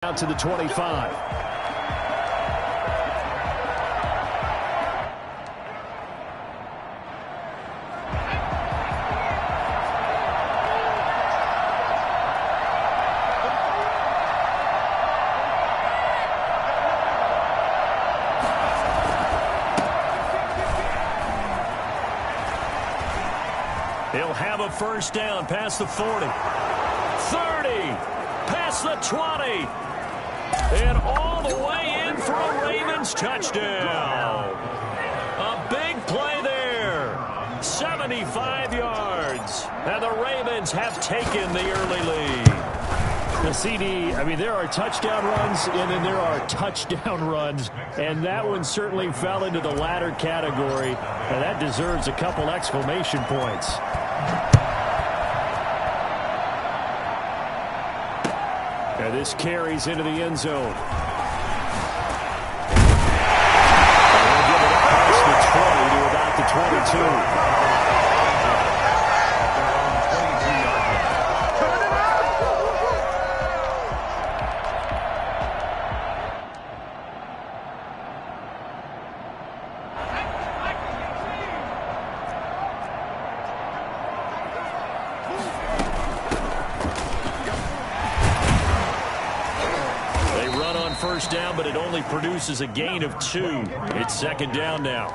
Out to the 25. He'll have a first down past the 40. 30. Past the 20. And all the way in for a Ravens touchdown. A big play there. 75 yards. And the Ravens have taken the early lead. The CD, I mean, there are touchdown runs and then there are touchdown runs. And that one certainly fell into the latter category. And that deserves a couple exclamation points. And this carries into the end zone. And we'll give it past the 20 to about the 22. First down, but it only produces a gain of 2. It's second down now.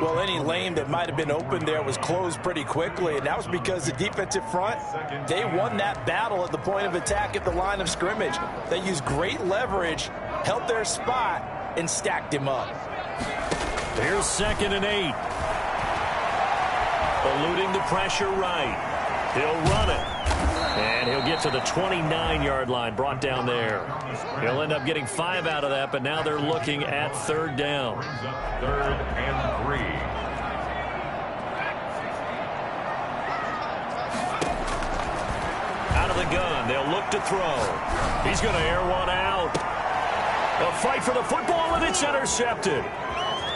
Well, any lane that might have been open there was closed pretty quickly, and that was because the defensive front, they won that battle at the point of attack at the line of scrimmage. They used great leverage, held their spot, and stacked him up. Here's 2nd and 8. Eluding the pressure right. He'll run it. And he'll get to the 29-yard line, brought down there. He'll end up getting 5 out of that, but now they're looking at 3rd down. 3rd and 3. Out of the gun, they'll look to throw. He's going to air one out. A fight for the football, and it's intercepted.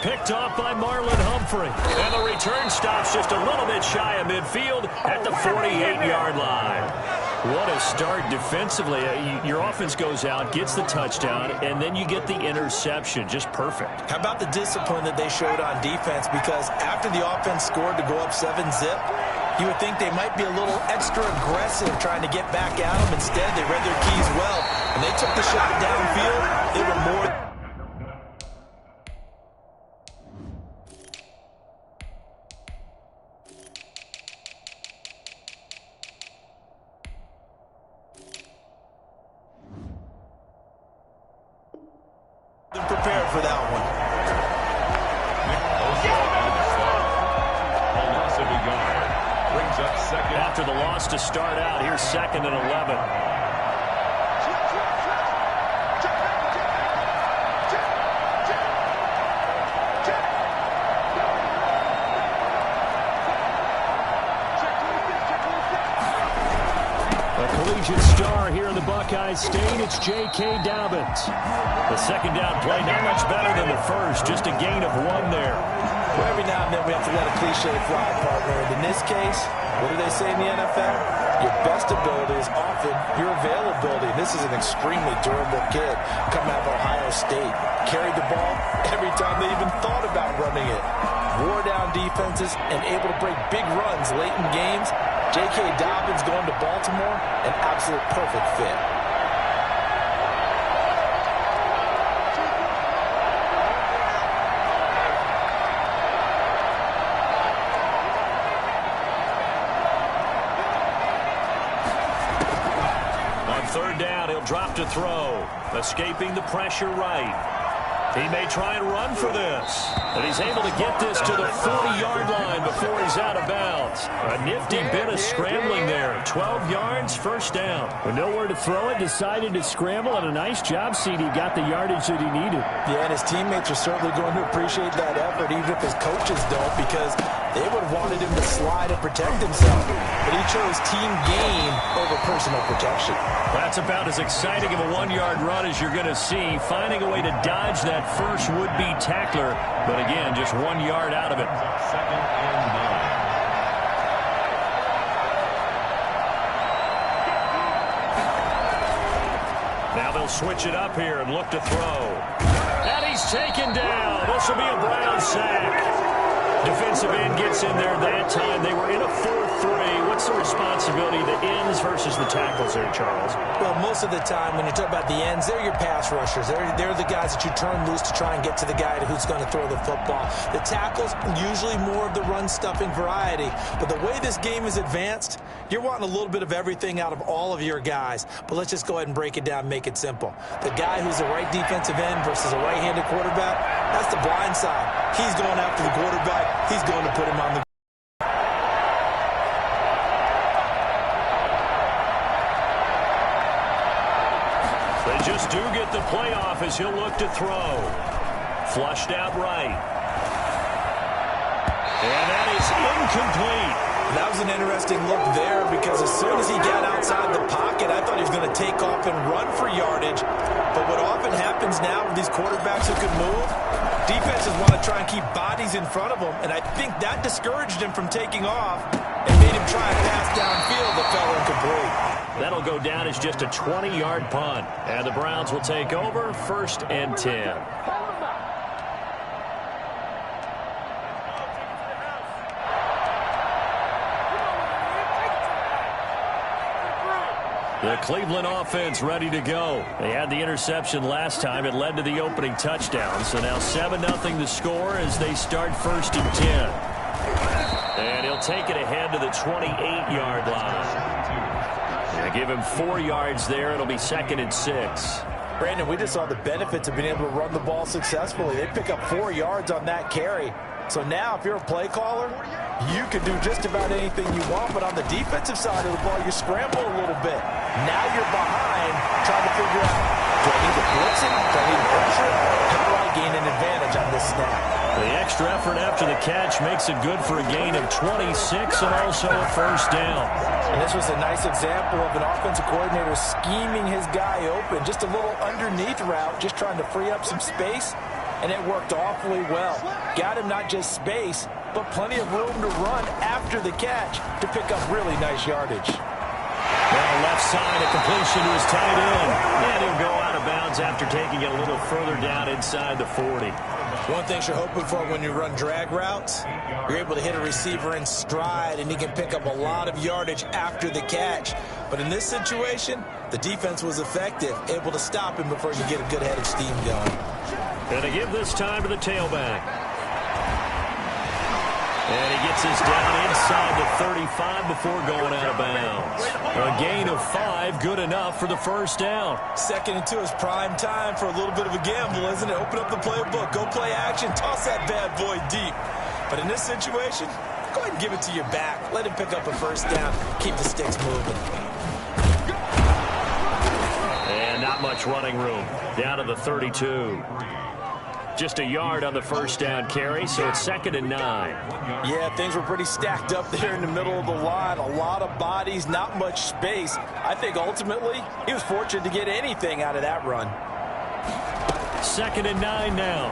Picked off by Marlon Humphrey. And the return stops just a little bit shy of midfield at the 48-yard line. What a start defensively. Your offense goes out, gets the touchdown, and then you get the interception. Just perfect. How about the discipline that they showed on defense? Because after the offense scored to go up 7-zip, you would think they might be a little extra aggressive trying to get back at them. Instead, they read their keys well. When they took the shot downfield, they were more... prepared for that one. Brings up second. After the loss to start out, here's 2nd and 11. Collegiate star here in the Buckeye State, it's J.K. Dobbins. The second down play, not much better than the first, just a gain of 1 there. Well, every now and then we have to let a cliche fly, partner. And in this case, what do they say in the NFL? Your best ability is often your availability. And this is an extremely durable kid coming out of Ohio State. Carried the ball every time they even thought about running it. Wore down defenses and able to break big runs late in games. J.K. Dobbins going to Baltimore, an absolute perfect fit. On 3rd down, he'll drop to throw. Escaping the pressure right. He may try and run for this. But he's able to get this to the 40-yard line before he's out of bounds. A nifty bit of scrambling there. 12 yards, first down. With nowhere to throw it, decided to scramble, and a nice job, CD. Got the yardage that he needed. Yeah, and his teammates are certainly going to appreciate that effort, even if his coaches don't, because they would have wanted him to slide and protect himself. But he chose team gain over personal protection. That's about as exciting of a 1-yard run as you're going to see. Finding a way to dodge that first would-be tackler. But again, just 1 yard out of it. 2nd and 9. Now they'll They'll switch it up here and look to throw. And he's taken down. This will be a Brown sack. Defensive end gets in there that time. They were in a 4-3. What's the responsibility of the ends versus the tackles there, Charles? Well, most of the time when you talk about the ends, they're your pass rushers. They're the guys that you turn loose to try and get to the guy who's going to throw the football. The tackles, usually more of the run-stuffing variety. But the way this game is advanced, you're wanting a little bit of everything out of all of your guys. But let's just go ahead and break it down, make it simple. The guy who's the right defensive end versus a right-handed quarterback, that's the blind side. He's going after the quarterback. He's going to put him on the... They just do get the playoff as he'll look to throw. Flushed out right. And that is incomplete. That was an interesting look there because as soon as he got outside the pocket, I thought he was going to take off and run for yardage. But what often happens now with these quarterbacks who can move, defenses want to try and keep bodies in front of them, and I think that discouraged him from taking off and made him try and pass downfield that fell incomplete. That'll go down as just a 20-yard punt. And the Browns will take over 1st and 10. The Cleveland offense ready to go. They had the interception last time. It led to the opening touchdown. So now 7-0 the score as they start 1st and 10. And he'll take it ahead to the 28-yard line. They give him 4 yards there. It'll be 2nd and 6. Brandon, we just saw the benefits of being able to run the ball successfully. They pick up 4 yards on that carry. So now if you're a play caller, you can do just about anything you want. But on the defensive side of the ball, you scramble a little bit. Now you're behind trying to figure out, do I need to blitz it? Do I need to pressure it? How do I gain an advantage on this snap? The extra effort after the catch makes it good for a gain of 26 and also a 1st down. And this was a nice example of an offensive coordinator scheming his guy open. Just a little underneath route, just trying to free up some space. And it worked awfully well. Got him not just space, but plenty of room to run after the catch to pick up really nice yardage. Now left side, a completion to his tight end. And he'll go out of bounds after taking it a little further down inside the 40. One thing you're hoping for when you run drag routes, you're able to hit a receiver in stride, and he can pick up a lot of yardage after the catch. But in this situation, the defense was effective, able to stop him before you get a good head of steam going. And to give this time to the tailback. And he gets us down inside the 35 before going out of bounds. A gain of 5, good enough for the 1st down. 2nd and 2 is prime time for a little bit of a gamble, isn't it? Open up the playbook, go play action, toss that bad boy deep. But in this situation, go ahead and give it to your back. Let him pick up a 1st down, keep the sticks moving. And not much running room. Down to the 32. Just a yard on the 1st down carry, so it's 2nd and 9. Yeah, things were pretty stacked up there in the middle of the line. A lot of bodies, not much space. I think ultimately he was fortunate to get anything out of that run. 2nd and 9 now.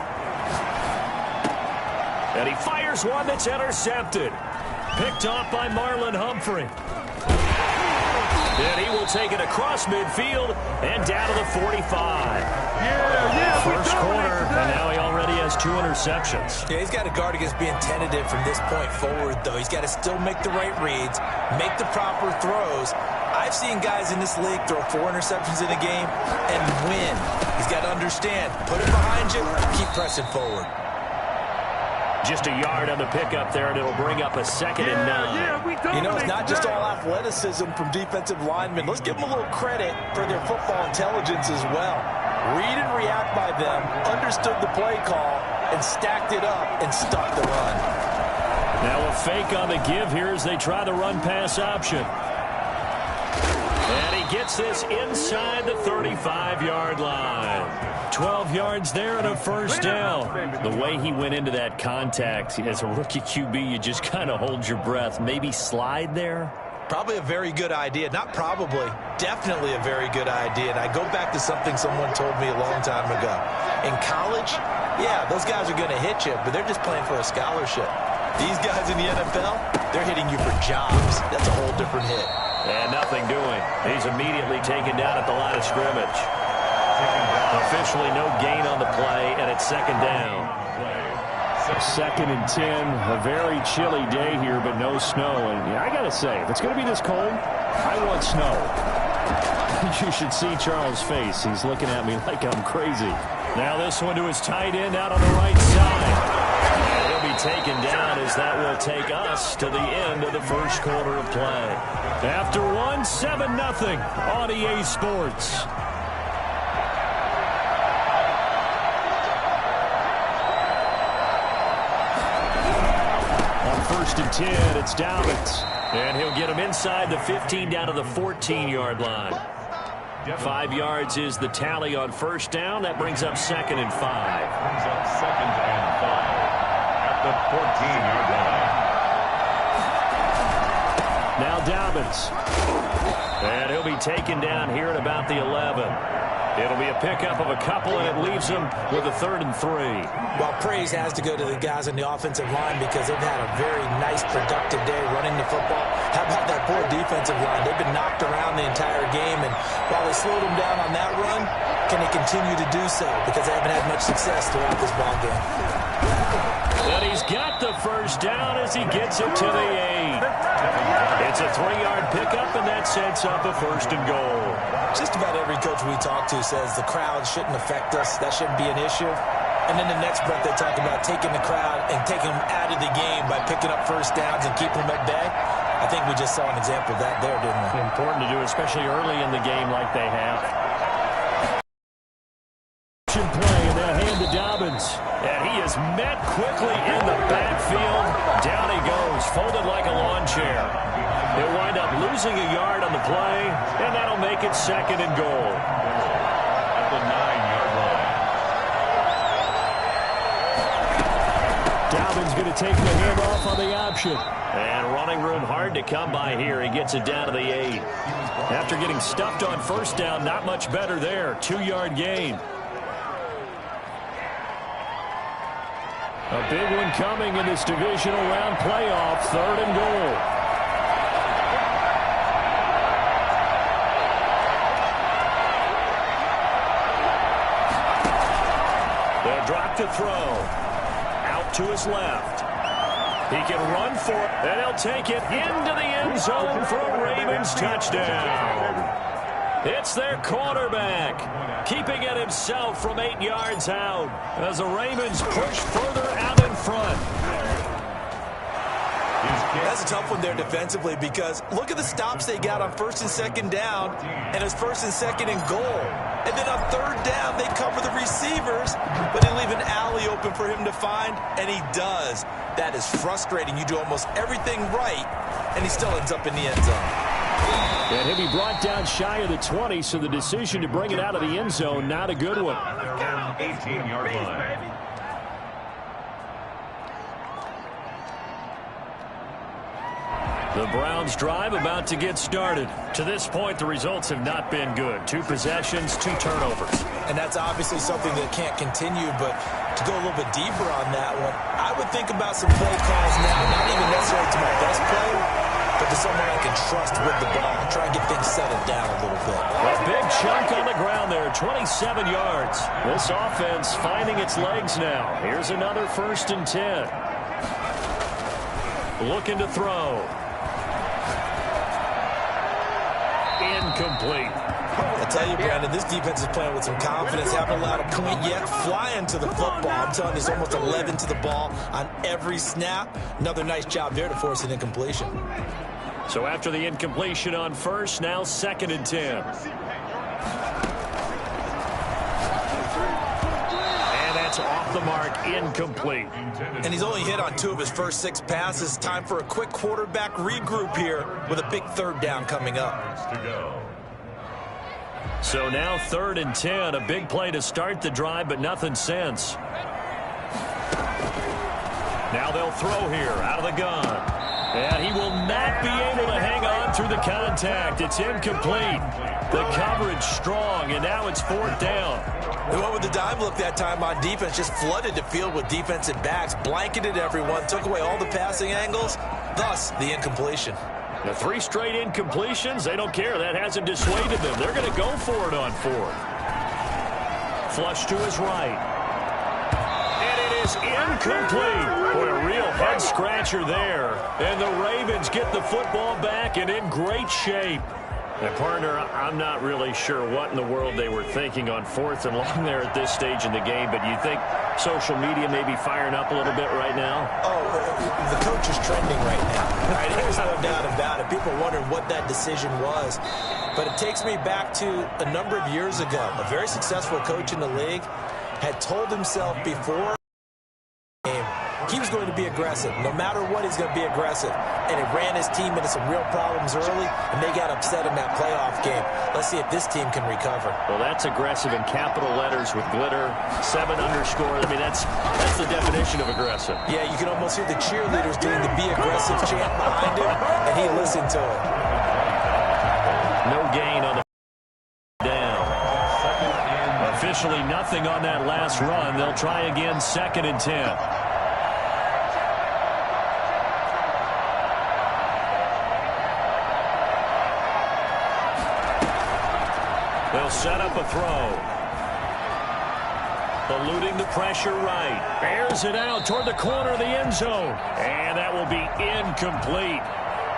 And he fires one that's intercepted. Picked off by Marlon Humphrey. And he will take it across midfield and down to the 45. First corner, and now he already has 2 interceptions. Yeah, he's got to guard against being tentative from this point forward, though. He's got to still make the right reads, make the proper throws. I've seen guys in this league throw 4 interceptions in a game and win. He's got to understand, put it behind you, keep pressing forward. Just a yard on the pickup there, and it'll bring up a 2nd and 9. You know, it's not just all athleticism from defensive linemen. Let's give them a little credit for their football intelligence as well. Read and react by them, understood the play call, and stacked it up and stuck the run. Now a fake on the give here as they try the run-pass option. And he gets this inside the 35-yard line. 12 yards there and a 1st down. The way he went into that contact as a rookie QB, you just kind of hold your breath. Maybe slide there? Probably a very good idea. Not probably. Definitely a very good idea. And I go back to something someone told me a long time ago. In college, yeah, those guys are going to hit you, but they're just playing for a scholarship. These guys in the NFL, they're hitting you for jobs. That's a whole different hit. And nothing doing. He's immediately taken down at the line of scrimmage. Officially no gain on the play, and it's second down. 2nd and 10, a very chilly day here, but no snow. And yeah, I got to say, if it's going to be this cold, I want snow. You should see Charles' face. He's looking at me like I'm crazy. Now this one to his tight end out on the right side. He'll be taken down as that will take us to the end of the first quarter of play. After one, 7-0 on EA Sports. On 1st and 10, it's Dobbins. And he'll get him inside the 15 down to the 14-yard line. 5 yards is the tally on first down. That brings up 2nd and 5. Brings up 2nd and 5 at the 14-yard line. Now Dobbins. And he'll be taken down here at about the 11. It'll be a pickup of a couple, and it leaves him with a 3rd and 3. Well, praise has to go to the guys on the offensive line because they've had a very nice, productive day running the football. How about that poor defensive line? They've been knocked around the entire game, and while they slowed them down on that run, can they continue to do so? Because they haven't had much success throughout this ball game. And he's got the first down as he gets it to the 8. It's a 3-yard pickup, and that sets up a 1st and goal. Just about every coach we talk to says the crowd shouldn't affect us. That shouldn't be an issue. And then the next breath they talk about taking the crowd and taking them out of the game by picking up first downs and keeping them at bay. I think we just saw an example of that there, didn't we? Important to do, especially early in the game like they have. Play, and they'll hand to Dobbins. And he is met quickly in the backfield. Down he goes, folded like a lawn chair. He'll wind up losing a yard on the play, and that'll make it 2nd and goal. At the 9-yard line. Dobbins going to take the handoff on the option. And running room hard to come by here. He gets it down to the 8. After getting stuffed on first down, not much better there. 2-yard gain. A big one coming in this divisional round playoff. 3rd and goal. They'll drop to throw. Out to his left. He can run for it, and he'll take it into the end zone for a Ravens touchdown. It's their quarterback, keeping it himself from 8 yards out as the Ravens push further out in front. That's a tough one there defensively because look at the stops they got on 1st and 2nd down, and it's 1st and 2nd and goal. And then on 3rd down, they cover the receivers, but they leave an alley open for him to find, and he does. That is frustrating. You do almost everything right, and he still ends up in the end zone. And he'll be brought down shy of the 20, so the decision to bring it out of the end zone, not a good one. 18-yard line. The Browns drive about to get started. To this point, the results have not been good. 2 possessions, 2 turnovers. And that's obviously something that can't continue, but to go a little bit deeper on that one, I would think about some play calls now, not even necessarily to my best player, but to someone I can trust with the ball. Try and get things settled down a little bit. A big chunk on the ground there, 27 yards. This offense finding its legs now. Here's another 1st and 10. Looking to throw. Incomplete. I tell you, Brandon, this defense is playing with some confidence. Haven't allowed a point yet. Flying to the football. I'm telling you, it's almost 11 to the ball on every snap. Another nice job there to force an incompletion. So after the incompletion on 1st, now 2nd and 10. And that's off the mark, incomplete. And he's only hit on 2 of his first 6 passes. Time for a quick quarterback regroup here with a big 3rd down coming up. So now 3rd and 10, a big play to start the drive, but nothing since. Now they'll throw here out of the gun. And he will not be able to hang on through the contact. It's incomplete. The coverage strong, and now it's 4th down. They went with the dime look that time on defense, just flooded the field with defensive backs, blanketed everyone, took away all the passing angles, thus the incompletion. The 3 straight incompletions, they don't care. That hasn't dissuaded them. They're going to go for it on 4th. Flush to his right. And it is incomplete. What a real head-scratcher there. And the Ravens get the football back and in great shape. And, partner, I'm not really sure what in the world they were thinking on 4th and long there at this stage in the game, but you think social media may be firing up a little bit right now? Oh, the coach is trending right now. Right? There's no doubt about it. People wondering what that decision was. But it takes me back to a number of years ago. A very successful coach in the league had told himself before the game he was going to be aggressive. No matter what, he's going to be aggressive. And it ran his team into some real problems early, and they got upset in that playoff game. Let's see if this team can recover. Well, that's aggressive in capital letters with glitter, 7 underscore. I mean, that's the definition of aggressive. Yeah, you can almost hear the cheerleaders doing the be aggressive chant behind him, and he listened to it. No gain on the down. Officially nothing on that last run. They'll try again, 2nd and 10. They'll set up a throw. Eluding the pressure right. Airs it out toward the corner of the end zone. And that will be incomplete.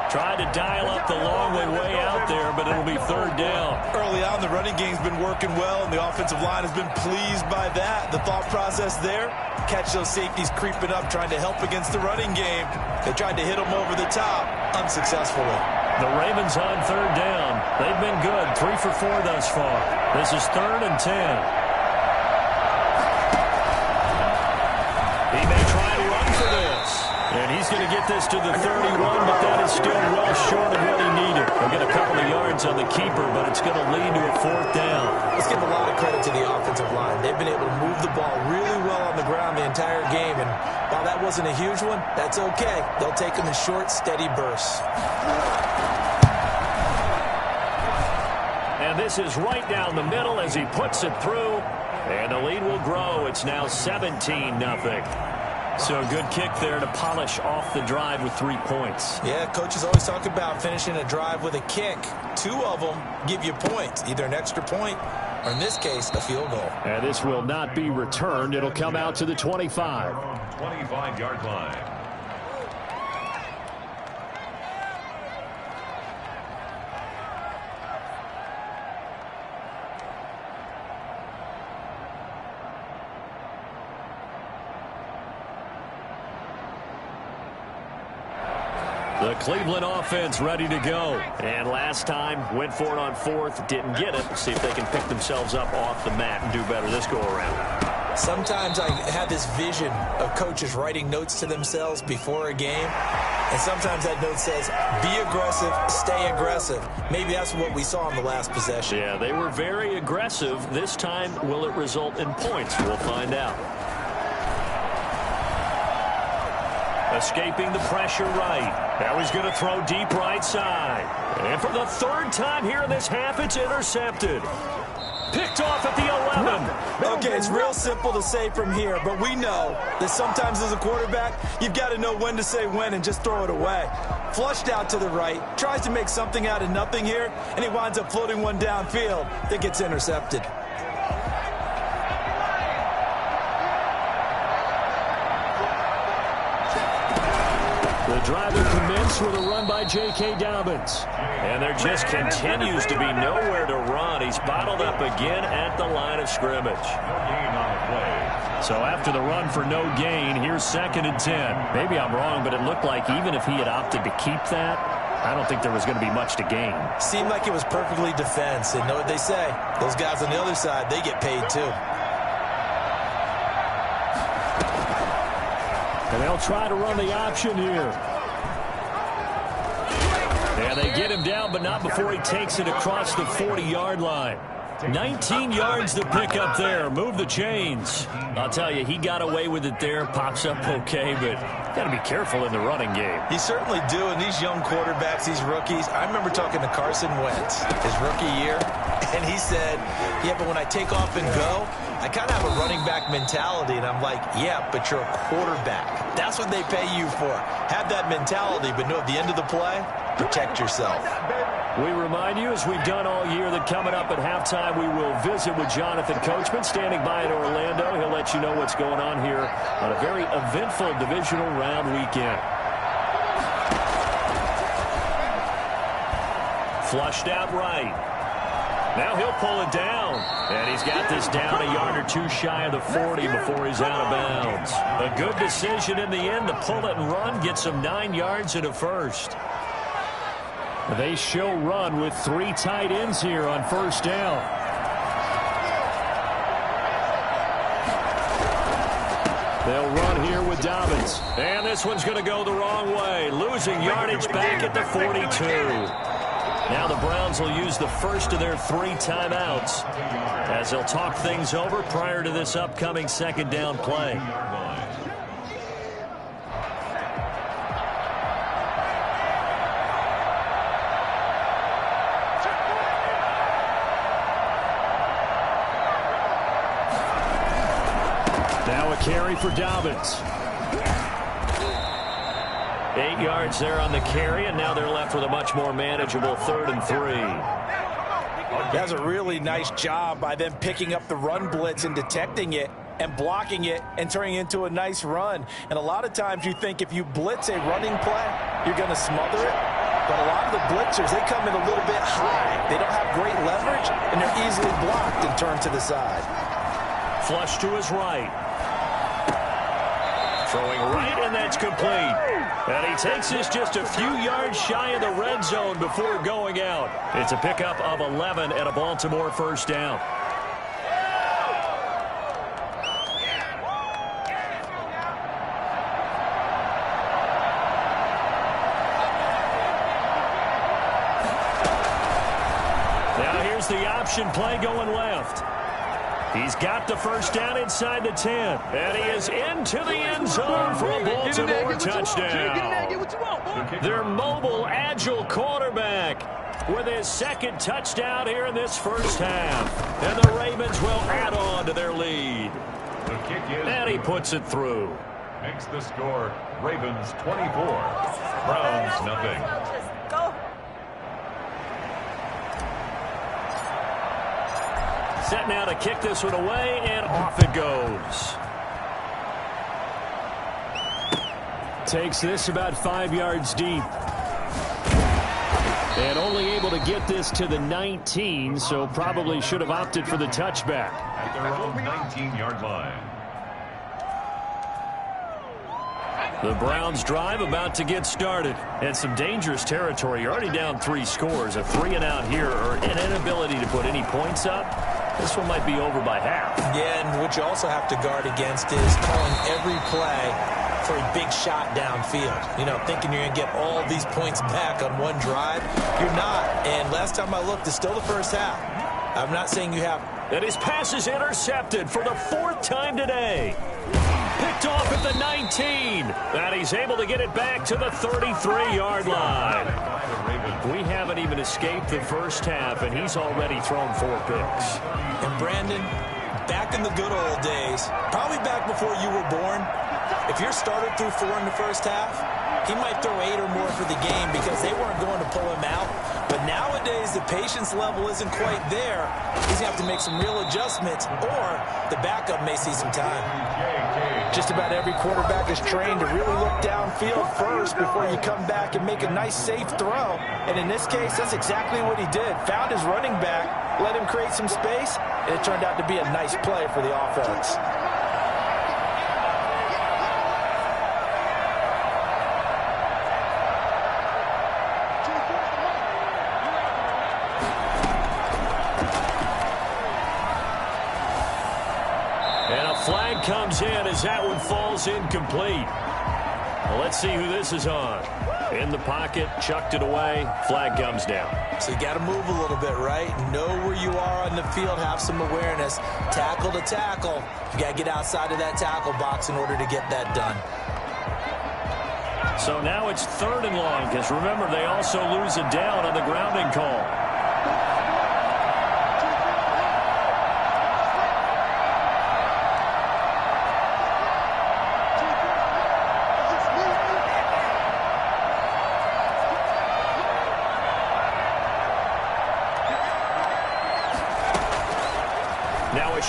Tried to dial up the long way out there, but it'll be 3rd down. Early on, the running game's been working well, and the offensive line has been pleased by that. The thought process there, catch those safeties creeping up, trying to help against the running game. They tried to hit them over the top, unsuccessfully. The Ravens on 3rd down. They've been good, 3 for 4 thus far. This is 3rd and 10. He may try to run for this. And he's going to get this to the 31, but that is still well short of what he needed. He'll get a couple of yards on the keeper, but it's going to lead to a 4th down. Let's give a lot of credit to the offensive line. They've been able to move the ball really well on the ground the entire game, and while that wasn't a huge one, that's okay. They'll take them in short, steady bursts. And this is right down the middle as he puts it through, and the lead will grow. It's now 17-0. So a good kick there to polish off the drive with 3 points. Yeah, coaches always talk about finishing a drive with a kick. 2 of them give you points, either an extra point or, in this case, a field goal. And this will not be returned. It'll come out to the 25. 25-yard line. The Cleveland offense ready to go. And last time, went for it on 4th, didn't get it. See if they can pick themselves up off the mat and do better this go-around. Sometimes I have this vision of coaches writing notes to themselves before a game. And sometimes that note says, be aggressive, stay aggressive. Maybe that's what we saw in the last possession. Yeah, they were very aggressive. This time, will it result in points? We'll find out. Escaping the pressure right. Now he's going to throw deep right side. And for the 3rd time here in this half, it's intercepted. Picked off at the 11. Okay, it's real simple to say from here, but we know that sometimes as a quarterback, you've got to know when to say when and just throw it away. Flushed out to the right, tries to make something out of nothing here, and he winds up floating one downfield that gets intercepted. The drive will commence with a run by J.K. Dobbins. And there just continues to be nowhere to run. He's bottled up again at the line of scrimmage. So after the run for no gain, here's 2nd and 10. Maybe I'm wrong, but it looked like even if he had opted to keep that, I don't think there was going to be much to gain. Seemed like it was perfectly defense. And know what they say? Those guys on the other side, they get paid too. And they'll try to run the option here. And they get him down, but not before he takes it across the 40-yard line. 19 yards to pick up there. Move the chains. I'll tell you, he got away with it there. Pops up okay, but got to be careful in the running game. You certainly do. And these young quarterbacks, these rookies, I remember talking to Carson Wentz his rookie year, and he said, yeah, but when I take off and go, I kind of have a running back mentality. And I'm like, yeah, but you're a quarterback. That's what they pay you for. Have that mentality, but no, at the end of the play, protect yourself. We remind you, as we've done all year, that coming up at halftime, we will visit with Jonathan Coachman, standing by in Orlando. He'll let you know what's going on here on a very eventful divisional round weekend. Flushed out right. Now he'll pull it down. And he's got this down a yard or two shy of the 40 before he's out of bounds. A good decision in the end to pull it and run, get some 9 yards and a first. They show run with 3 tight ends here on first down. They'll run here with Dobbins. And this one's going to go the wrong way, losing yardage back at the 42. Now the Browns will use the first of their 3 timeouts as they'll talk things over prior to this upcoming second down play. Now a carry for Dobbins. 8 yards there on the carry, and now they're left with a much more manageable 3rd and 3. That's a really nice job by them picking up the run blitz and detecting it and blocking it and turning it into a nice run. And a lot of times you think if you blitz a running play, you're going to smother it. But a lot of the blitzers, they come in a little bit high. They don't have great leverage, and they're easily blocked and turned to the side. Flush to his right. Throwing right, and that's complete. And he takes this just a few yards shy of the red zone before going out. It's a pickup of 11 and a Baltimore first down. Now here's the option play going left. He's got the first down inside the 10. And he is into the end zone for a Baltimore touchdown. Their mobile, agile quarterback with his second touchdown here in this first half. And the Ravens will add on to their lead. The kick is And he puts it through. makes the score Ravens 24, Browns nothing. Set now to kick this one away, and off it goes. Takes this about 5 yards deep. And only able to get this to the 19, so probably should have opted for the touchback. At their own 19-yard line. The Browns drive about to get started. And some dangerous territory. You're already down 3 scores. A 3-and-out here, or an inability to put any points up. This one might be over by half. Yeah, and what you also have to guard against is calling every play for a big shot downfield. You know, thinking you're going to get all these points back on one drive. You're not. And last time I looked, it's still the first half. I'm not saying you have. And his pass is intercepted for the 4th time today. Picked off at the 19. And he's able to get it back to the 33-yard line. We haven't even escaped the first half, and he's already thrown 4 picks. And Brandon, back in the good old days, probably back before you were born, if your starter threw 4 in the first half, he might throw 8 or more for the game because they weren't going to pull him out. But nowadays, the patience level isn't quite there. He's going to have to make some real adjustments, or the backup may see some time. Just about every quarterback is trained to really look downfield first before you come back and make a nice, safe throw. And in this case, that's exactly what he did. Found his running back, let him create some space, and it turned out to be a nice play for the offense. Flag comes in as that one falls incomplete. Well, let's see who this is on. In the pocket, chucked it away, flag comes down. So you got to move a little bit, right? Know where you are on the field, have some awareness. Tackle to tackle. You got to get outside of that tackle box in order to get that done. So now it's 3rd and long, because remember, they also lose it down on the grounding call.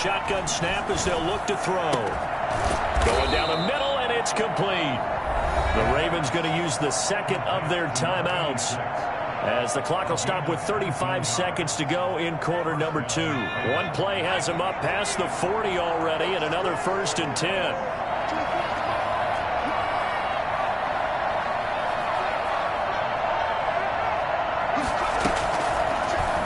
shotgun snap as they'll look to throw. Going down the middle, and it's complete. The Ravens going to use the second of their timeouts as the clock will stop with 35 seconds to go in quarter number 2. One play has them up past the 40 already, and another 1st and 10.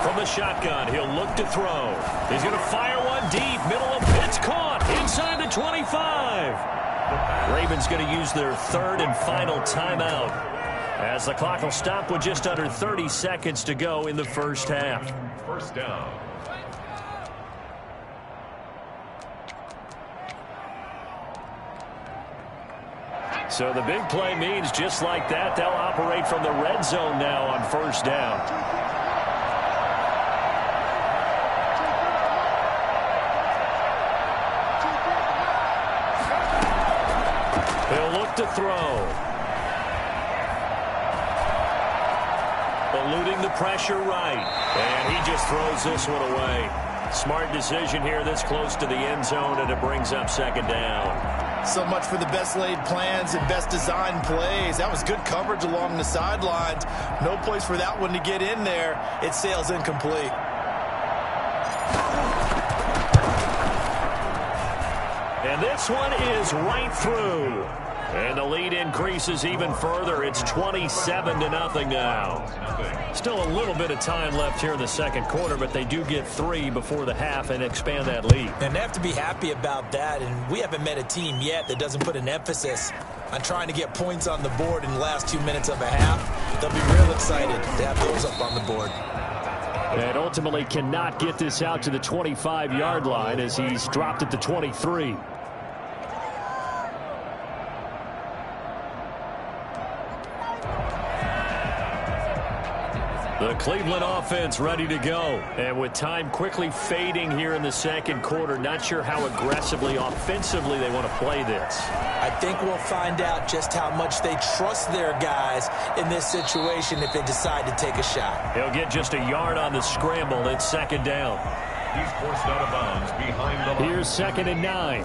From the shotgun, he'll look to throw. He's going to fire one deep, middle of it's caught inside the 25. Ravens going to use their third and final timeout as the clock will stop with just under 30 seconds to go in the first half. First down. So the big play means just like that, they'll operate from the red zone now on first down. He'll look to throw. Eluding the pressure right. And he just throws this one away. Smart decision here this close to the end zone, and it brings up second down. So much for the best laid plans and best designed plays. That was good coverage along the sidelines. No place for that one to get in there. It sails incomplete. And this one is right through. And the lead increases even further. It's 27-0 now. Still a little bit of time left here in the second quarter, but they do get 3 before the half and expand that lead. And they have to be happy about that. And we haven't met a team yet that doesn't put an emphasis on trying to get points on the board in the last 2 minutes of a half. They'll be real excited to have those up on the board. And ultimately cannot get this out to the 25-yard line as he's dropped at the 23. The Cleveland offense ready to go. And with time quickly fading here in the second quarter, not sure how aggressively, offensively they want to play this. I think we'll find out just how much they trust their guys in this situation if they decide to take a shot. He'll get just a yard on the scramble. It's second down. He's forced out of bounds behind the line. Here's 2nd and 9.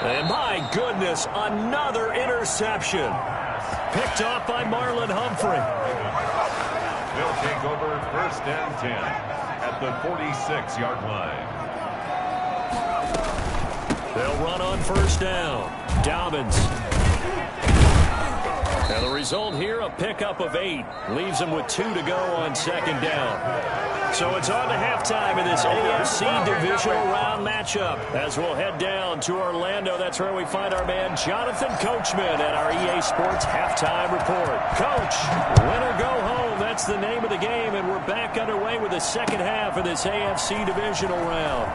And my goodness, another interception. Picked off by Marlon Humphrey. They'll take over 1st and 10 at the 46-yard line. They'll run on first down. Dobbins. And the result here, a pickup of 8. Leaves them with 2 to go on second down. So it's on to halftime in this AFC divisional round matchup. As we'll head down to Orlando, that's where we find our man Jonathan Coachman at our EA Sports Halftime Report. Coach, win or go home, that's the name of the game, and we're back underway with the second half of this AFC divisional round.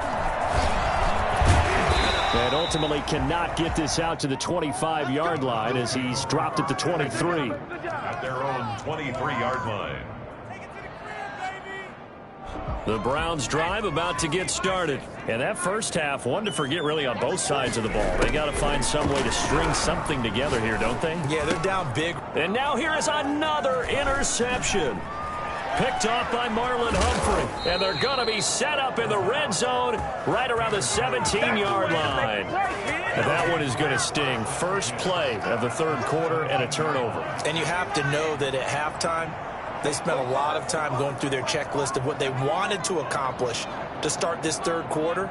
And ultimately cannot get this out to the 25-yard line as he's dropped at the 23. At their own 23-yard line. The Browns drive about to get started. And that first half, one to forget really on both sides of the ball. They got to find some way to string something together here, don't they? Yeah, they're down big. And now here is another interception. Picked off by Marlon Humphrey. And they're going to be set up in the red zone right around the 17-yard line. And that one is going to sting. First play of the third quarter and a turnover. And you have to know that at halftime, they spent a lot of time going through their checklist of what they wanted to accomplish to start this third quarter.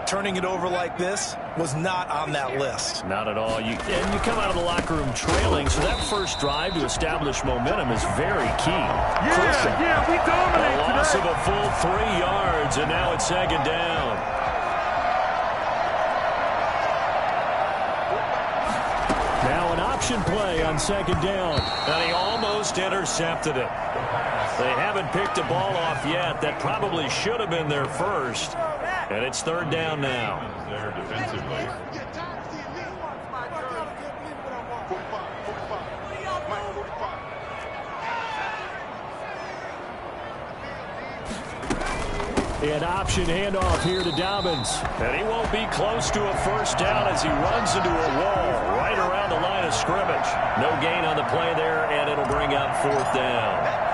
Turning it over like this was not on that list. Not at all. And you come out of the locker room trailing, so that first drive to establish momentum is very key. Yeah, we dominate a loss today. of a full 3 yards, and now it's second down. Now an option play on second down. And he almost intercepted it. They haven't picked a ball off yet. That probably should have been their first. And it's third down now. There defensively. An option handoff here to Dobbins. And he won't be close to a first down as he runs into a wall right around the line of of scrimmage. No gain on the play there, and it'll bring up 4th down.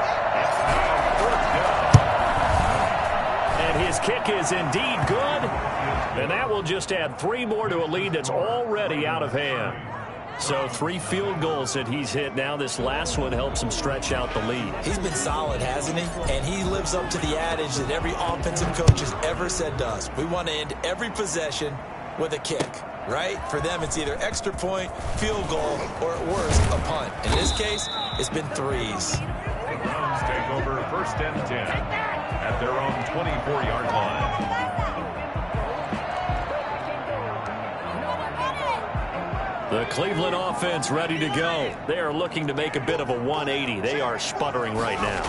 And his kick is indeed good, and that will just add 3 more to a lead that's already out of hand. So 3 field goals that he's hit now. This last one helps him stretch out the lead. He's been solid, hasn't he? And he lives up to the adage that every offensive coach has ever said to us. We want to end every possession with a kick, right? For them, it's either extra point, field goal, or at worst, a punt. In this case, it's been 3s. The Browns take over 1st and 10 at their own 24-yard line. The Cleveland offense ready to go. They are looking to make a bit of a 180. They are sputtering right now.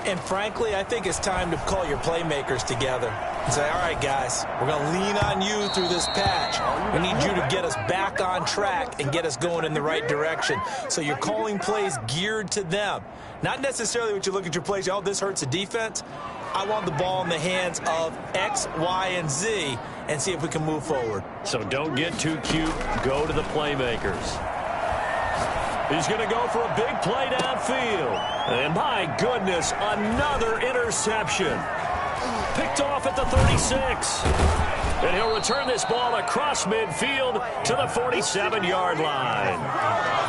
And frankly, I think it's time to call your playmakers together and say, all right, guys, we're going to lean on you through this patch. We need you to get us back on track and get us going in the right direction. So you're calling plays geared to them. Not necessarily what you look at your plays, oh, this hurts the defense. I want the ball in the hands of X, Y, and Z and see if we can move forward. So don't get too cute. Go to the playmakers. He's going to go for a big play downfield. And my goodness, another interception. Picked off at the 36. And he'll return this ball across midfield to the 47-yard line.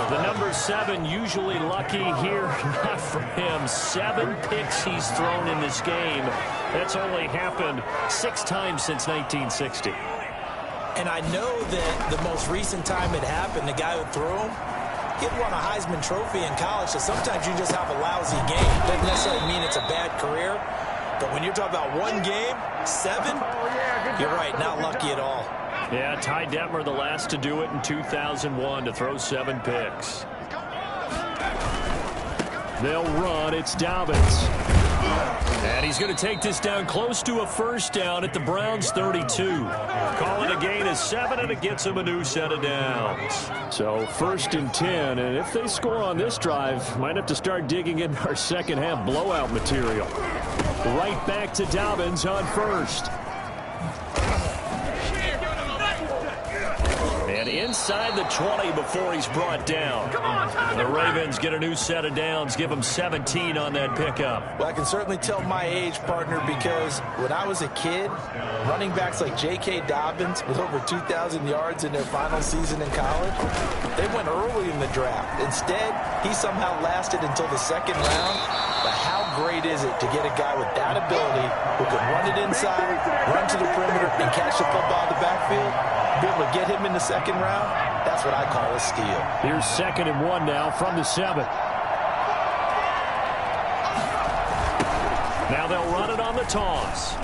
The number 7 usually lucky here. Not for him. 7 picks he's thrown in this game. That's only happened 6 times since 1960. And I know that the most recent time it happened, the guy who threw him, he had won a Heisman Trophy in college, so sometimes you just have a lousy game. Doesn't necessarily mean it's a bad career. But when you're talking about 1 game, 7, you're right, not lucky at all. Yeah, Ty Detmer, the last to do it in 2001, to throw 7 picks. They'll run. It's Dobbins. And he's going to take this down close to a 1st down at the Browns' 32. Call it a gain of 7, and it gets him a new set of downs. So 1st and 10, and if they score on this drive, might have to start digging in our second-half blowout material. Right back to Dobbins on 1st. And inside the 20 before he's brought down. The Ravens get a new set of downs, give them 17 on that pickup. Well, I can certainly tell my age, partner, because when I was a kid, running backs like J.K. Dobbins with over 2,000 yards in their final season in college, they went early in the draft. Instead, he somehow lasted until the 2nd round. But how great is it to get a guy with that ability who can run it inside, run to the perimeter, and catch the football in the backfield? Be able to get him in the 2nd round, that's what I call a steal. Here's 2nd and 1 now from the 7. Now they'll run it on the toss.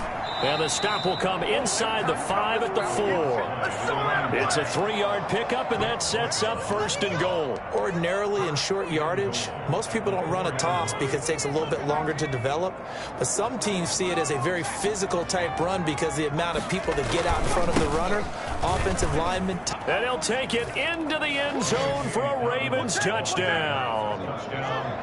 And the stop will come inside the 5 at the 4. It's a 3-yard pickup, and that sets up 1st and goal. Ordinarily in short yardage, most people don't run a toss because it takes a little bit longer to develop. But some teams see it as a very physical type run because the amount of people that get out in front of the runner, offensive linemen. And he'll take it into the end zone for a Ravens touchdown.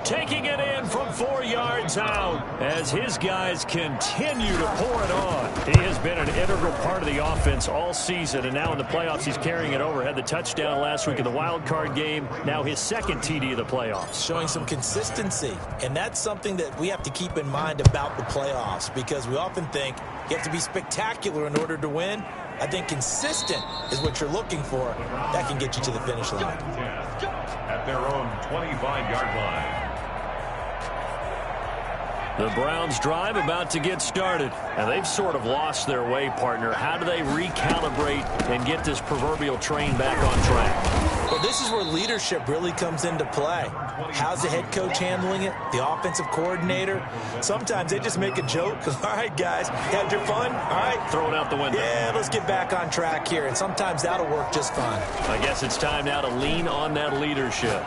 Taking it in from 4 yards out as his guys continue to pour it on. He has been an integral part of the offense all season, and now in the playoffs he's carrying it over. Had the touchdown last week in the wild card game. Now his 2nd TD of the playoffs. Showing some consistency, and that's something that we have to keep in mind about the playoffs because we often think you have to be spectacular in order to win. I think consistent is what you're looking for. That can get you to the finish line. At their own 25-yard line. The Browns drive about to get started. And they've sort of lost their way, partner. How do they recalibrate and get this proverbial train back on track? Well, this is where leadership really comes into play. How's the head coach handling it? The offensive coordinator? Sometimes they just make a joke. All right, guys, had your fun? All right. Throw it out the window. Yeah, let's get back on track here. And sometimes that'll work just fine. I guess it's time now to lean on that leadership.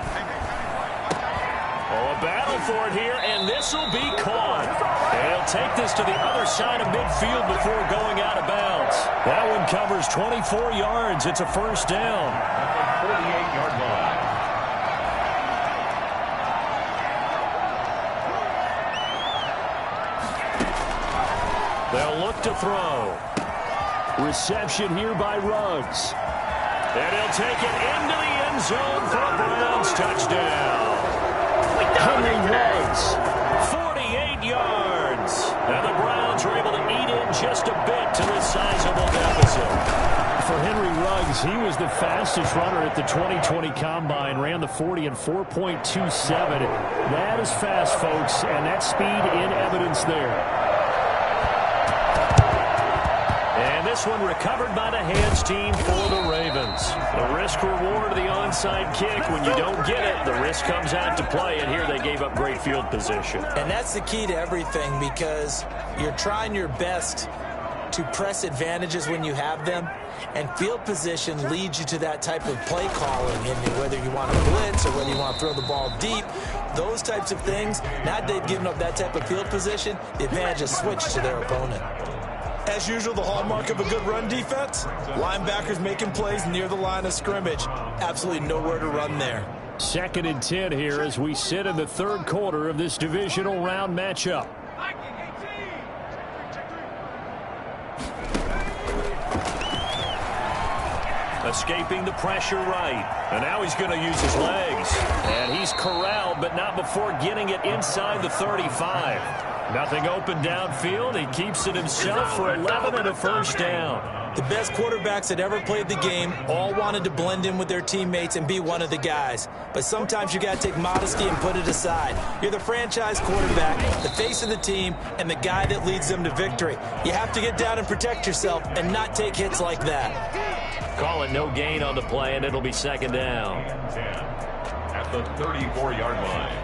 Oh, a battle for it here, and this will be caught. And he'll take this to the other side of midfield before going out of bounds. That one covers 24 yards. It's a 1st down. At the 48-yard line. They'll look to throw. Reception here by Ruggs. And he'll take it into the end end zone for a Browns touchdown. Henry Ruggs. 48 yards. And the Browns are able to eat in just a bit to this sizable deficit. For Henry Ruggs, he was the fastest runner at the 2020 Combine, ran the 40 in 4.27. That is fast, folks, and that speed in evidence there. And this one recovered by the hands team for the Ravens. The risk-reward of the onside kick. When you don't get it, the risk comes out to play, and here they gave up great field position. And that's the key to everything, because you're trying your best to press advantages when you have them, and field position leads you to that type of play calling, and whether you want to blitz or whether you want to throw the ball deep, those types of things. Now they've given up that type of field position, the advantage is switched to their opponent. As usual, the hallmark of a good run defense, linebackers making plays near the line of scrimmage. Absolutely nowhere to run there. 2nd and 10 here as we sit in the third quarter of this divisional round matchup. Escaping the pressure right. And now he's going to use his legs. And he's corralled, but not before getting it inside the 35. Nothing open downfield. He keeps it himself for 11 and a first down. The best quarterbacks that ever played the game all wanted to blend in with their teammates and be one of the guys. But sometimes you got to take modesty and put it aside. You're the franchise quarterback, the face of the team, and the guy that leads them to victory. You have to get down and protect yourself and not take hits like that. Call it no gain on the play, and it'll be 2nd down. At the 34-yard line.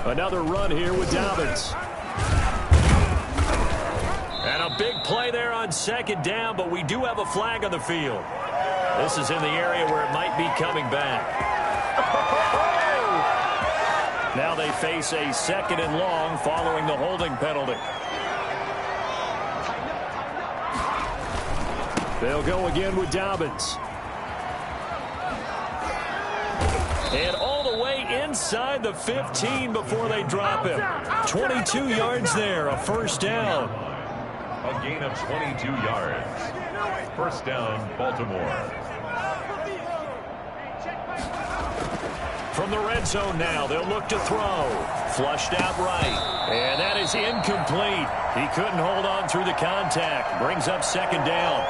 Another run here with Dobbins. And a big play there on 2nd down, but we do have a flag on the field. This is in the area where it might be coming back. Now they face a 2nd and long following the holding penalty. They'll go again with Dobbins. And all the way inside the 15 before they drop him. 22 yards there, a first down. A gain of 22 yards. First down, Baltimore. From the red zone now, they'll look to throw. Flushed out right. And that is incomplete. He couldn't hold on through the contact. Brings up 2nd down.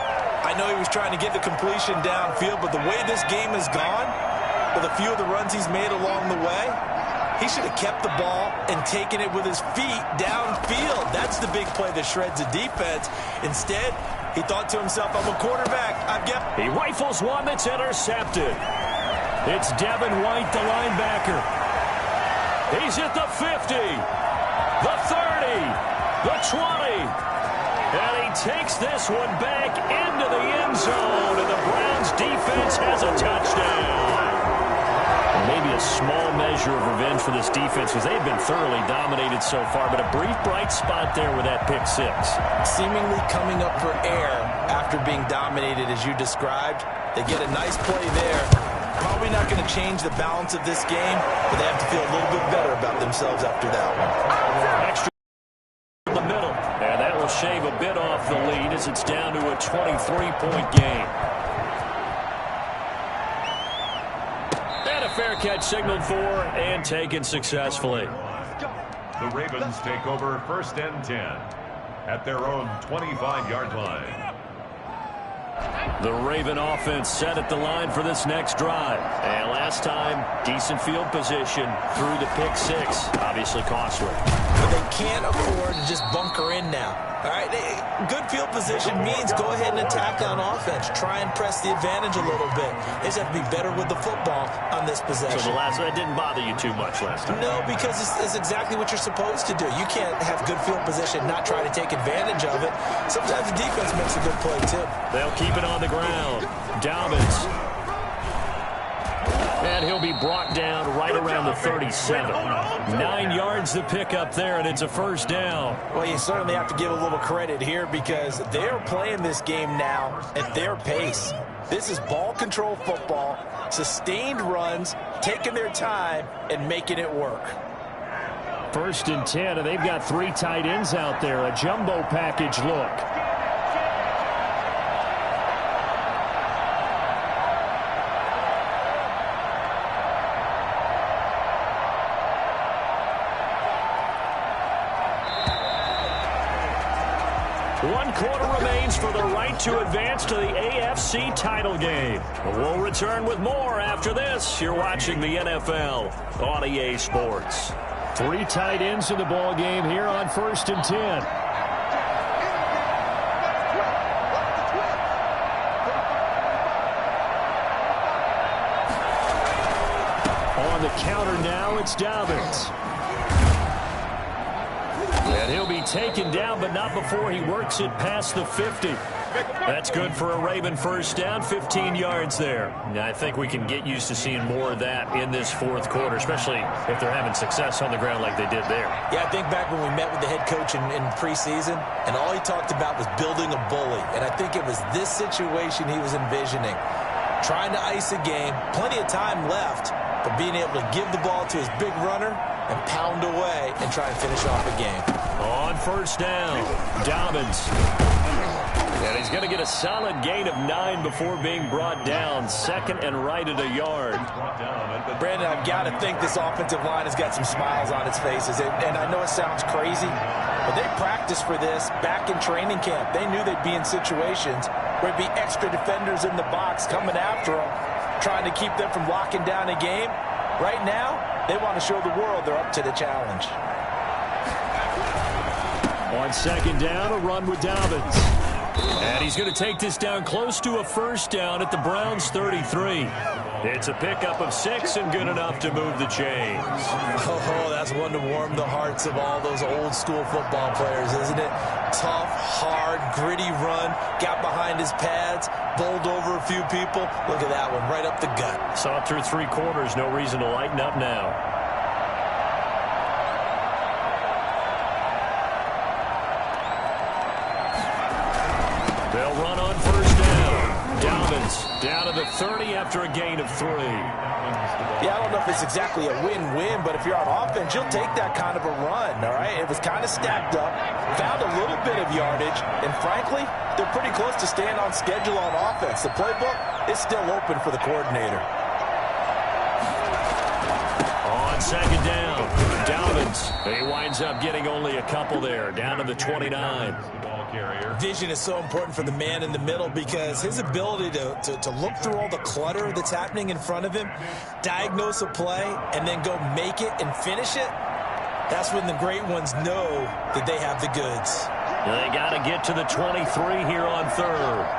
I know he was trying to get the completion downfield, but the way this game has gone, with a few of the runs he's made along the way, he should have kept the ball and taken it with his feet downfield. That's the big play that shreds the defense. Instead, he thought to himself, I'm a quarterback. He rifles one that's intercepted. It's Devin White, the linebacker. He's at the 50, the 30, the 20. And he takes this one back into the end zone, and the Browns defense has a touchdown. Maybe a small measure of revenge for this defense because they've been thoroughly dominated so far, but a brief bright spot there with that pick 6. Seemingly coming up for air after being dominated as you described. They get a nice play there. Probably not going to change the balance of this game, but they have to feel a little bit better about themselves after that one. Extra in the middle, and that will shave a bit off the lead as it's down to a 23-point game. Fair catch signaled for and taken successfully. The Ravens take over 1st and 10 at their own 25-yard line. The Raven offense set at the line for this next drive. And last time, decent field position through the pick 6. Obviously costly. But they can't afford to just bunker in now. All right, good field position means go ahead and attack on offense. Try and press the advantage a little bit. They just have to be better with the football on this possession. So that didn't bother you too much last time? No, because it's exactly what you're supposed to do. You can't have good field position, not try to take advantage of it. Sometimes the defense makes a good play, too. They'll keep it on the ground. Dobbins. And he'll be brought down right around the 37. 9 yards to pick up there, and it's a first down. Well, you certainly have to give a little credit here because they're playing this game now at their pace. This is ball control football. sustained runs, taking their time, and making it work. 1st and 10, and they've got 3 tight ends out there. A jumbo package look. One quarter remains for the right to advance to the AFC title game. We'll return with more after this. You're watching the NFL on EA Sports. 3 tight ends in the ball game here on 1st and 10. On the counter now, it's Dobbins. And he'll be taken down, but not before he works it past the 50. That's good for a Raven first down, 15 yards there. Now, I think we can get used to seeing more of that in this 4th quarter, especially if they're having success on the ground like they did there. Yeah, I think back when we met with the head coach in preseason, and all he talked about was building a bully. And I think it was this situation he was envisioning. Trying to ice a game, plenty of time left, but being able to give the ball to his big runner and pound away and try and finish off a game. On 1st down, Dobbins. And he's going to get a solid gain of 9 before being brought down. 2nd and right at a yard. Brandon, I've got to think this offensive line has got some smiles on its faces. And I know it sounds crazy, but they practiced for this back in training camp. They knew they'd be in situations where there'd be extra defenders in the box coming after them, trying to keep them from locking down a game. Right now, they want to show the world they're up to the challenge. On 2nd down, a run with Dobbins. And he's going to take this down close to a 1st down at the Browns' 33. It's a pickup of 6 and good enough to move the chains. Oh, that's one to warm the hearts of all those old school football players, isn't it? Tough, hard, gritty run, got behind his pads, bowled over a few people. Look at that one, right up the gut. Saw it through 3 quarters, no reason to lighten up now. They'll run on 1st down. Dobbins down to the 30 after a gain of 3. Yeah, I don't know if it's exactly a win-win, but if you're on offense, you'll take that kind of a run, all right? It was kind of stacked up, found a little bit of yardage, and frankly, they're pretty close to staying on schedule on offense. The playbook is still open for the coordinator. On 2nd down, Dobbins. He winds up getting only a couple there, down to the 29. Vision is so important for the man in the middle because his ability to look through all the clutter that's happening in front of him, diagnose a play, and then go make it and finish it, that's when the great ones know that they have the goods. They got to get to the 23 here on 3rd.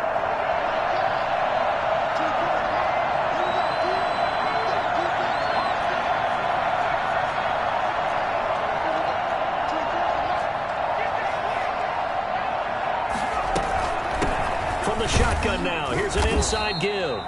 The shotgun now. Here's an inside give.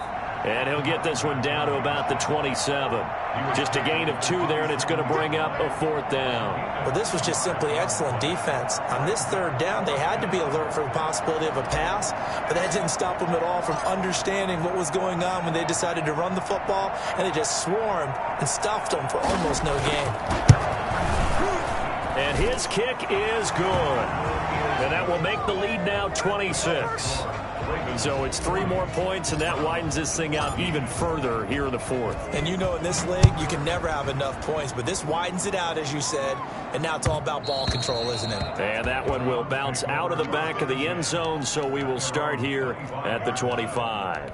And he'll get this one down to about the 27. Just a gain of 2 there, and it's going to bring up a 4th down. Well, this was just simply excellent defense. On this 3rd down, they had to be alert for the possibility of a pass, but that didn't stop them at all from understanding what was going on when they decided to run the football, and they just swarmed and stuffed them for almost no gain. And his kick is good. And that will make the lead now 26. So it's 3 more points, and that widens this thing out even further here in the 4th. And you know in this league, you can never have enough points, but this widens it out, as you said, and now it's all about ball control, isn't it? And that one will bounce out of the back of the end zone, so we will start here at the 25.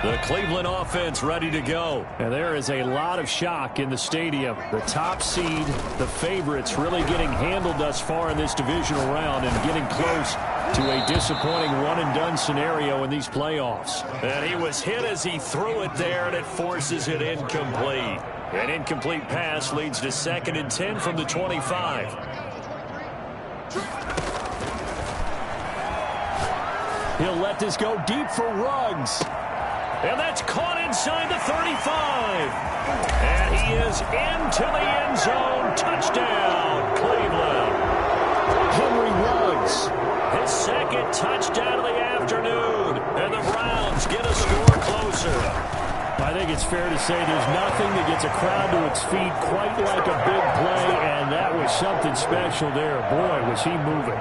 The Cleveland offense ready to go. And there is a lot of shock in the stadium. The top seed, the favorites, really getting handled thus far in this divisional round and getting close to a disappointing one-and-done scenario in these playoffs. And he was hit as he threw it there, and it forces it incomplete. An incomplete pass leads to 2nd and 10 from the 25. He'll let this go deep for Ruggs. And that's caught inside the 35. And he is into the end zone. Touchdown, Cleveland. Henry Ruggs. His 2nd touchdown of the afternoon. answer. I think it's fair to say there's nothing that gets a crowd to its feet quite like a big play, and that was something special there. Boy, was he moving.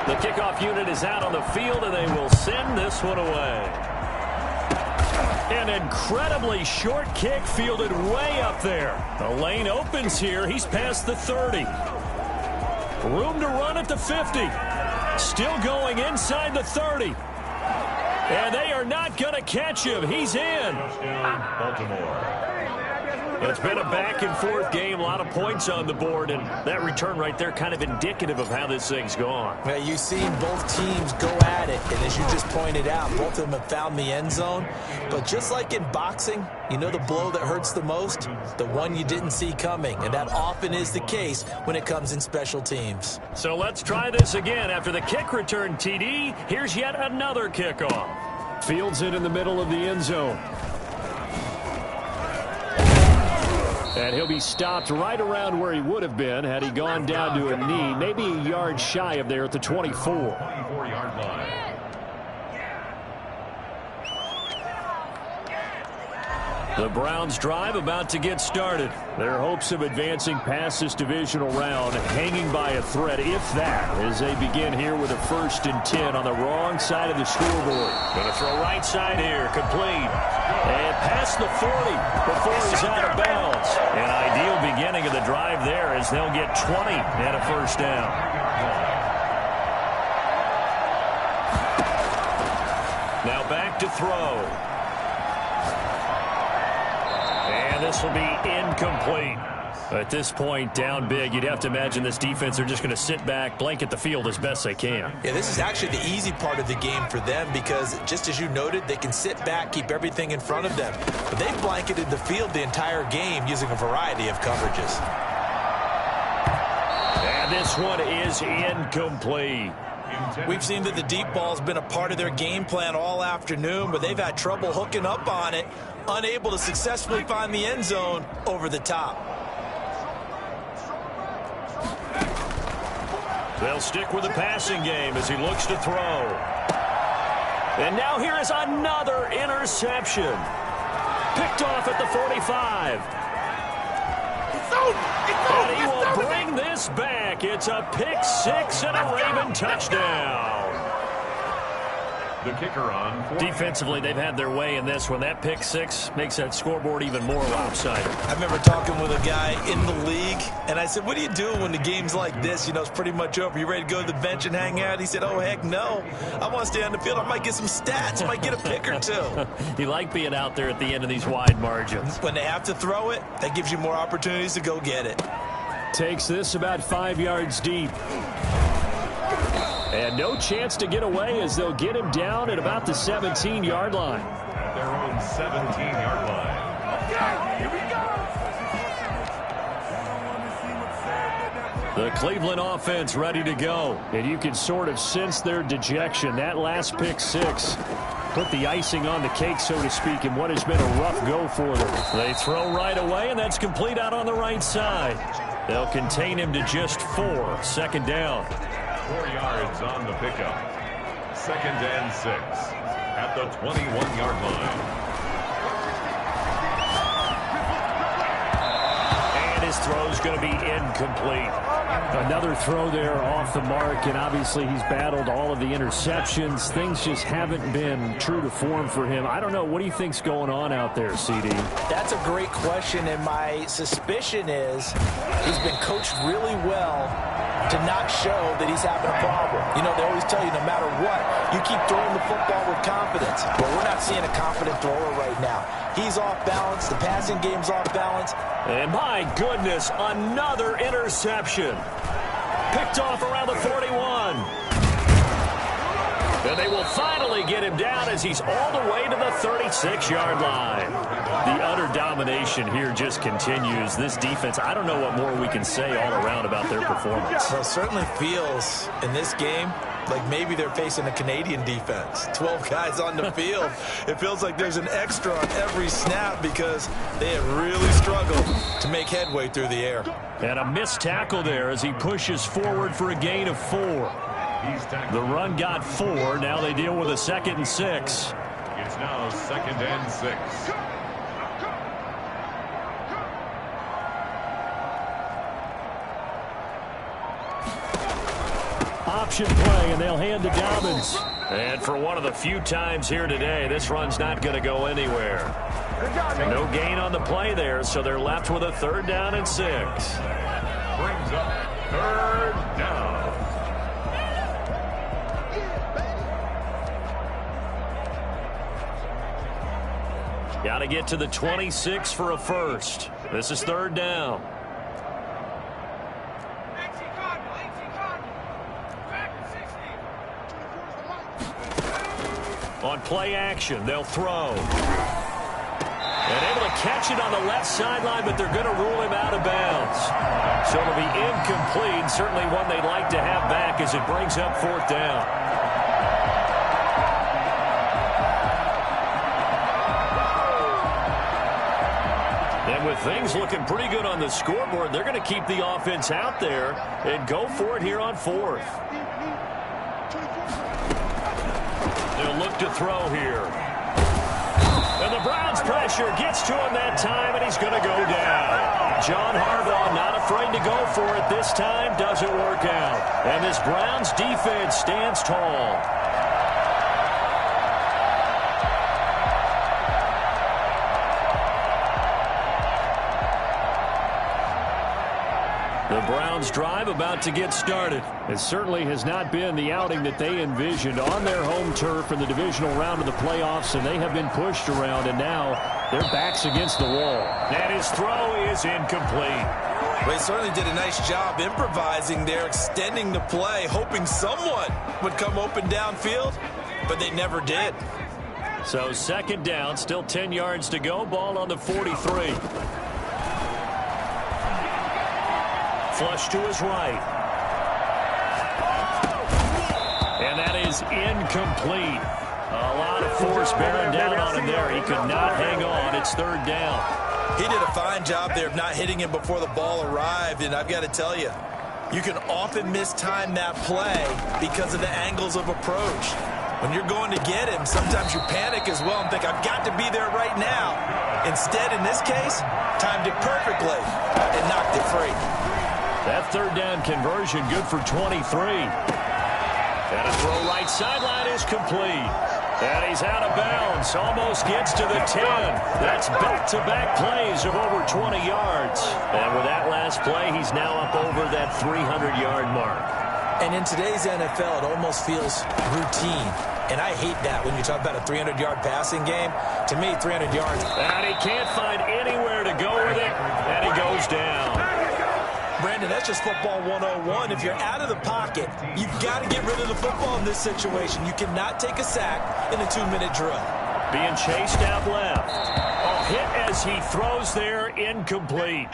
The kickoff unit is out on the field, and they will send this one away. An incredibly short kick fielded way up there. The lane opens here. He's past the 30. Room to run at the 50. Still going inside the 30. And they are not going to catch him. He's in. Touchdown, Baltimore. It's been a back-and-forth game, a lot of points on the board, and that return right there kind of indicative of how this thing's gone. Well, you've seen both teams go at it, and as you just pointed out, both of them have found the end zone. But just like in boxing, you know the blow that hurts the most? The one you didn't see coming, and that often is the case when it comes in special teams. So let's try this again. After the kick return TD, here's yet another kickoff. Fields it in the middle of the end zone. And he'll be stopped right around where he would have been had he gone down to a knee, maybe a yard shy of there at the 24. 24-yard line. The Browns drive about to get started. Their hopes of advancing past this divisional round hanging by a thread, if that, as they begin here with a 1st and 10 on the wrong side of the scoreboard. Going to throw right side here, complete. And past the 40 before he's out of bounds. An ideal beginning of the drive there as they'll get 20 and a 1st down. Now back to throw. And this will be incomplete. At this point, down big, you'd have to imagine this defense are just going to sit back, blanket the field as best they can. Yeah, this is actually the easy part of the game for them because, just as you noted, they can sit back, keep everything in front of them. But they've blanketed the field the entire game using a variety of coverages. And this one is incomplete. We've seen that the deep ball has been a part of their game plan all afternoon, but they've had trouble hooking up on it, unable to successfully find the end zone over the top. They'll stick with the passing game as he looks to throw. And now here is another interception. Picked off at the 45. And he will bring this back. It's a pick six and a Raven touchdown. The kicker on. Defensively, they've had their way in this one. That pick six makes that scoreboard even more lopsided. I remember talking with a guy in the league, and I said, what do you do when the game's like this? You know, it's pretty much over. You ready to go to the bench and hang out? He said, oh, heck no. I want to stay on the field. I might get some stats. I might get a pick or two. You like being out there at the end of these wide margins. When they have to throw it, that gives you more opportunities to go get it. Takes this about 5 yards deep. And no chance to get away as they'll get him down at about the 17-yard line. At their own 17-yard line. The Cleveland offense ready to go. And you can sort of sense their dejection. That last pick six put the icing on the cake, so to speak, in what has been a rough go for them. They throw right away, and that's complete out on the right side. They'll contain him to just 4. 2nd down. 4 yards on the pickup. 2nd and 6 at the 21-yard line. And his throw's going to be incomplete. Another throw there off the mark, and obviously he's battled all of the interceptions. Things just haven't been true to form for him. I don't know. What do you think's going on out there, CD? That's a great question, and my suspicion is he's been coached really well to not show that he's having a problem. You know, they always tell you no matter what, you keep throwing the football with confidence. Well, we're not seeing a confident thrower right now. He's off balance. The passing game's off balance. And my goodness, another interception. Picked off around the 41. And they will finally get him down as he's all the way to the 36-yard line. The utter domination here just continues. This defense, I don't know what more we can say all around about their performance. Well, it certainly feels in this game like maybe they're facing a Canadian defense. 12 guys on the field. It feels like there's an extra on every snap because they have really struggled to make headway through the air. And a missed tackle there as he pushes forward for a gain of 4. The run got 4. Now they deal with a 2nd and 6. It's now 2nd and 6. Option play, and they'll hand to Dobbins. And for one of the few times here today, this run's not going to go anywhere. No gain on the play there, so they're left with a 3rd down and 6. Brings up 3rd down. Got to get to the 26 for a first. This is 3rd down. On play action, they'll throw. And able to catch it on the left sideline, but they're going to rule him out of bounds. So it'll be incomplete. Certainly one they'd like to have back as it brings up 4th down. And with things looking pretty good on the scoreboard, they're going to keep the offense out there and go for it here on 4th. They'll look to throw here. And the Browns pressure gets to him that time, and he's going to go down. John Harbaugh not afraid to go for it this time. Doesn't work out. And this Browns defense stands tall. The Browns drive about to get started. It certainly has not been the outing that they envisioned on their home turf in the divisional round of the playoffs, and they have been pushed around, and now their backs against the wall. And his throw is incomplete. Well, he certainly did a nice job improvising there, extending the play, hoping someone would come open downfield, but they never did. So 2nd down, still 10 yards to go, ball on the 43. Flush to his right. And that is incomplete. A lot of force bearing down on him there. He could not hang on. It's 3rd down. He did a fine job there of not hitting him before the ball arrived, and I've got to tell you, you can often mistime that play because of the angles of approach. When you're going to get him, sometimes you panic as well and think, I've got to be there right now. Instead, in this case, timed it perfectly and knocked it free. That 3rd down conversion good for 23. And a throw right sideline is complete. And he's out of bounds. Almost gets to the 10. That's back-to-back plays of over 20 yards. And with that last play, he's now up over that 300-yard mark. And in today's NFL, it almost feels routine. And I hate that when you talk about a 300-yard passing game. To me, 300 yards. And he can't find anywhere to go with it. And he goes down. Brandon, that's just football 101. If you're out of the pocket, you've got to get rid of the football in this situation. You cannot take a sack in a 2-minute drill. Being chased out left. A hit as he throws there, incomplete.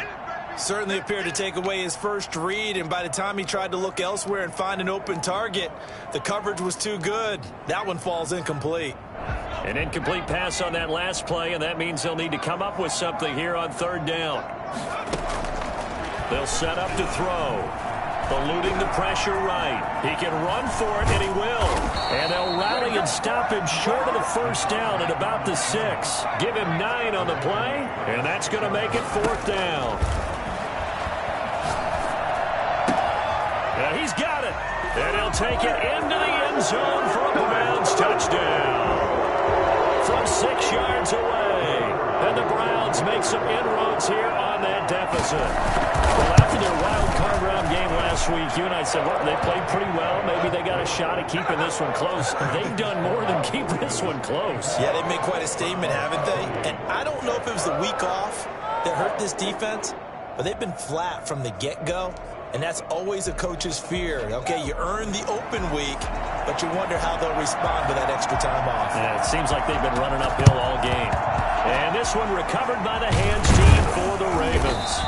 Certainly appeared to take away his first read, and by the time he tried to look elsewhere and find an open target, the coverage was too good. That one falls incomplete. An incomplete pass on that last play, and that means they'll need to come up with something here on 3rd down. They'll set up to throw. Eluding the pressure right. He can run for it, and he will. And they'll rally and stop him short of the 1st down at about the 6. Give him 9 on the play, and that's going to make it 4th down. And he's got it. And he'll take it into the end zone for a Browns touchdown. From 6 yards away. And the Browns make some inroads here on that deficit. Well, after their wild card round game last week, you and I said, well, they played pretty well. Maybe they got a shot at keeping this one close. They've done more than keep this one close. Yeah, they've made quite a statement, haven't they? And I don't know if it was the week off that hurt this defense, but they've been flat from the get-go. And that's always a coach's fear. Okay, you earn the open week, but you wonder how they'll respond with that extra time off. Yeah, it seems like they've been running uphill all game. And this one recovered by the hands team for the Ravens.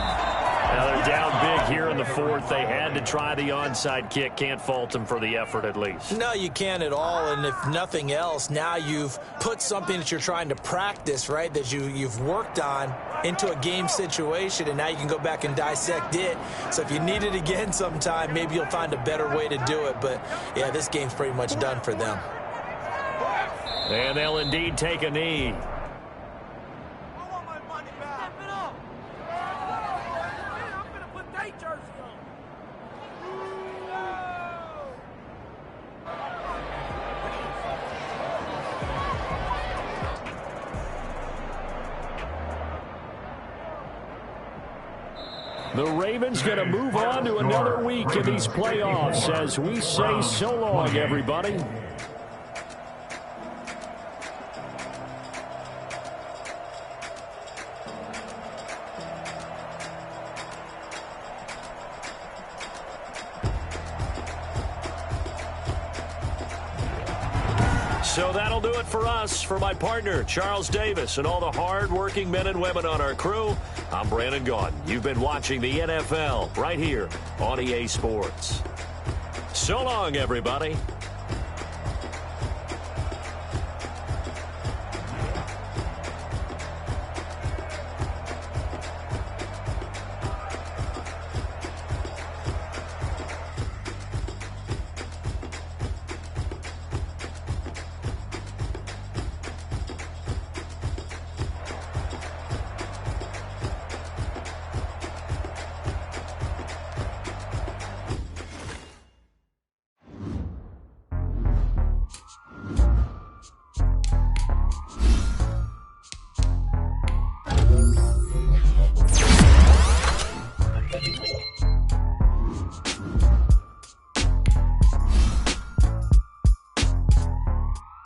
Now they're down big here in the fourth. They had to try the onside kick. Can't fault them for the effort at least. No, you can't at all. And if nothing else, now you've put something that you're trying to practice, right, that you've worked on into a game situation, and now you can go back and dissect it. So if you need it again sometime, maybe you'll find a better way to do it. But, yeah, this game's pretty much done for them. And they'll indeed take a knee. The Ravens going to move on to another week in these playoffs as we say so long, everybody. So that'll do it for us. For my partner, Charles Davis, and all the hard-working men and women on our crew, I'm Brandon Gaudin. You've been watching the NFL right here on EA Sports. So long, everybody.